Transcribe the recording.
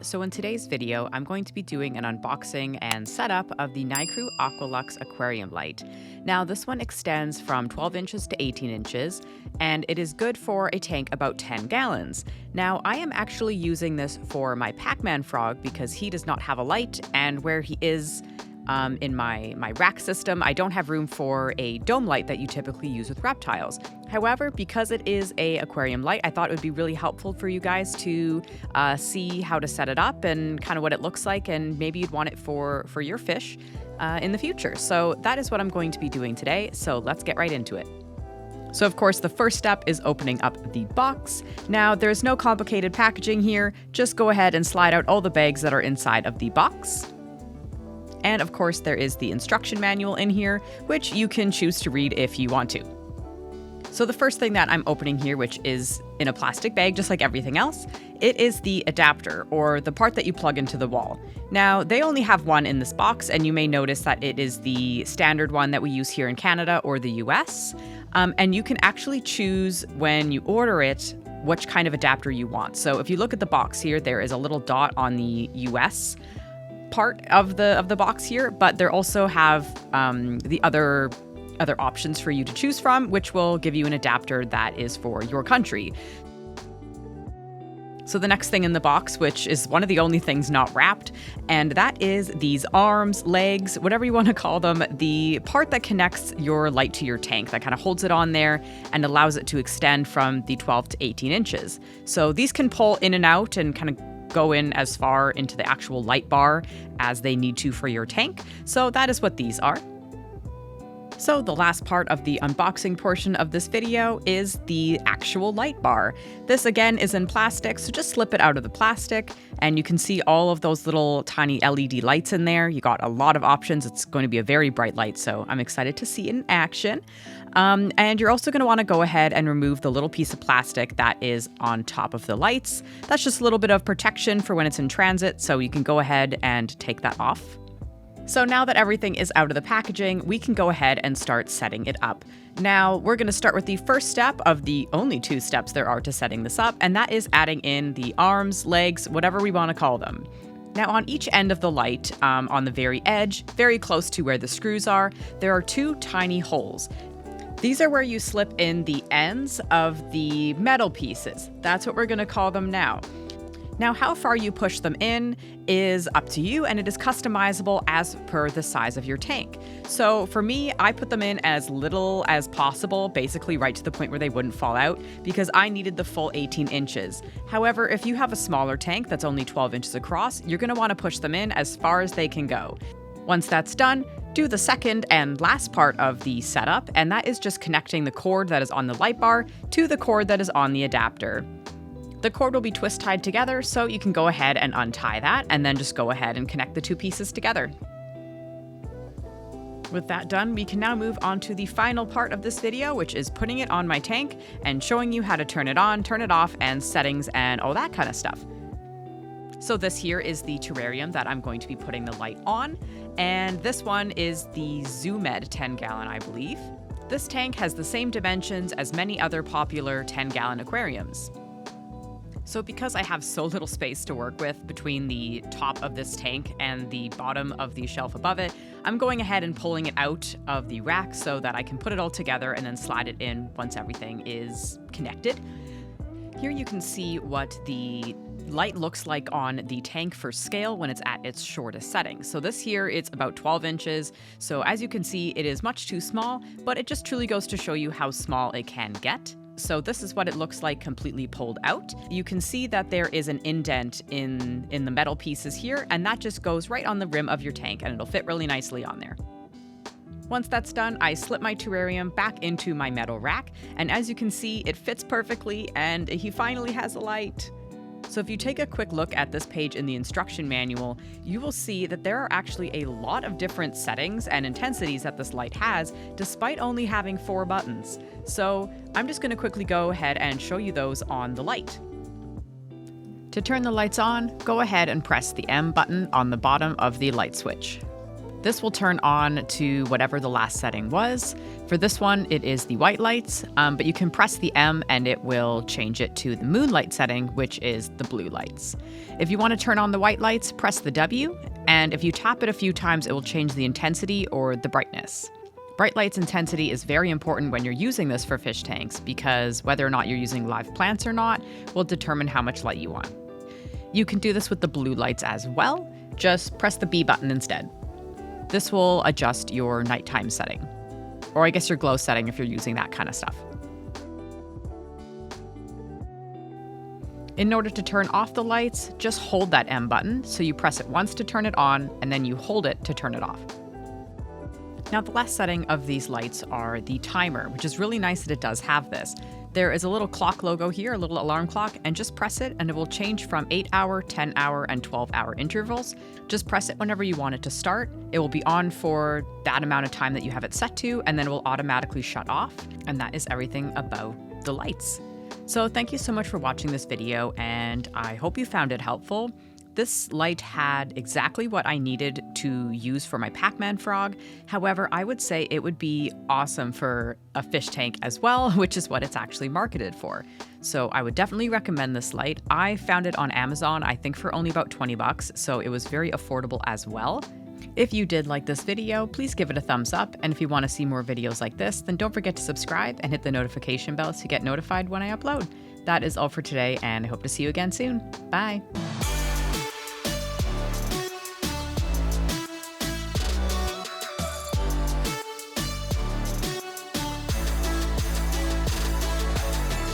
So in today's video, I'm going to be doing an unboxing and setup of the Nicrew AquaLux Aquarium light. Now this one extends from 12 inches to 18 inches, and it is good for a tank about 10 gallons. Now I am actually using this for my Pacman frog because he does not have a light, and where he is in my rack system, I don't have room for a dome light that you typically use with reptiles. However, because it is an aquarium light, I thought it would be really helpful for you guys to see how to set it up and kind of what it looks like, and maybe you'd want it for your fish in the future. So that is what I'm going to be doing today, so let's get right into it. So of course, the first step is opening up the box. Now, there's no complicated packaging here. Just go ahead and slide out all the bags that are inside of the box. And of course, there is the instruction manual in here, which you can choose to read if you want to. So the first thing that I'm opening here, which is in a plastic bag, just like everything else, it is the adapter, or the part that you plug into the wall. Now, they only have one in this box, and you may notice that it is the standard one that we use here in Canada or the US. And you can actually choose when you order it which kind of adapter you want. So if you look at the box here, there is a little dot on the US part of the box here, but there also have the other options for you to choose from, which will give you an adapter that is for your country. So the next thing in the box, which is one of the only things not wrapped, and that is these arms, legs, whatever you want to call them, the part that connects your light to your tank, that kind of holds it on there and allows it to extend from the 12 to 18 inches. So these can pull in and out and kind of go in as far into the actual light bar as they need to for your tank. So that is what these are. So the last part of the unboxing portion of this video is the actual light bar. This again is in plastic, so just slip it out of the plastic and you can see all of those little tiny LED lights in there. You got a lot of options. It's going to be a very bright light, so I'm excited to see it in action. And you're also going to want to go ahead and remove the little piece of plastic that is on top of the lights. That's just a little bit of protection for when it's in transit, so you can go ahead and take that off. So now that everything is out of the packaging, we can go ahead and start setting it up. Now, we're going to start with the first step of the only two steps there are to setting this up, and that is adding in the arms, legs, whatever we want to call them. Now, on each end of the light, on the very edge, very close to where the screws are, there are two tiny holes. These are where you slip in the ends of the metal pieces. That's what we're going to call them now. Now, how far you push them in is up to you, and it is customizable as per the size of your tank. So for me, I put them in as little as possible, basically right to the point where they wouldn't fall out, because I needed the full 18 inches. However, if you have a smaller tank that's only 12 inches across, you're going to want to push them in as far as they can go. Once that's done, do the second and last part of the setup, and that is just connecting the cord that is on the light bar to the cord that is on the adapter. The cord will be twist tied together, so you can go ahead and untie that and then just go ahead and connect the two pieces together. With that done, we can now move on to the final part of this video, which is putting it on my tank and showing you how to turn it on, turn it off, and settings and all that kind of stuff. So this here is the terrarium that I'm going to be putting the light on, and this one is the ZooMed 10-gallon, I believe. This tank has the same dimensions as many other popular 10-gallon aquariums. So because I have so little space to work with between the top of this tank and the bottom of the shelf above it, I'm going ahead and pulling it out of the rack so that I can put it all together and then slide it in once everything is connected. Here you can see what the light looks like on the tank for scale when it's at its shortest setting. So this here, it's about 12 inches. So as you can see, it is much too small, but it just truly goes to show you how small it can get. So this is what it looks like completely pulled out. You can see that there is an indent in the metal pieces here, and that just goes right on the rim of your tank, and it'll fit really nicely on there. Once that's done, I slip my terrarium back into my metal rack, and as you can see, it fits perfectly, and he finally has a light. So if you take a quick look at this page in the instruction manual, you will see that there are actually a lot of different settings and intensities that this light has, despite only having 4 buttons. So I'm just going to quickly go ahead and show you those on the light. To turn the lights on, go ahead and press the M button on the bottom of the light switch. This will turn on to whatever the last setting was. For this one, it is the white lights, but you can press the M and it will change it to the moonlight setting, which is the blue lights. If you want to turn on the white lights, press the W, and if you tap it a few times, it will change the intensity or the brightness. Bright lights intensity is very important when you're using this for fish tanks because whether or not you're using live plants or not will determine how much light you want. You can do this with the blue lights as well. Just press the B button instead. This will adjust your nighttime setting, or I guess your glow setting if you're using that kind of stuff. In order to turn off the lights, just hold that M button. So you press it once to turn it on, and then you hold it to turn it off. Now, the last setting of these lights are the timer, which is really nice that it does have this. There is a little clock logo here, a little alarm clock, and just press it and it will change from 8-hour, 10-hour, and 12-hour intervals. Just press it whenever you want it to start. It will be on for that amount of time that you have it set to, and then it will automatically shut off. And that is everything about the lights. So thank you so much for watching this video, and I hope you found it helpful. This light had exactly what I needed to use for my Pacman frog. However, I would say it would be awesome for a fish tank as well, which is what it's actually marketed for. So I would definitely recommend this light. I found it on Amazon, I think for only about 20 bucks, so it was very affordable as well. If you did like this video, please give it a thumbs up. And if you want to see more videos like this, then don't forget to subscribe and hit the notification bell to get notified when I upload. That is all for today, and I hope to see you again soon. Bye.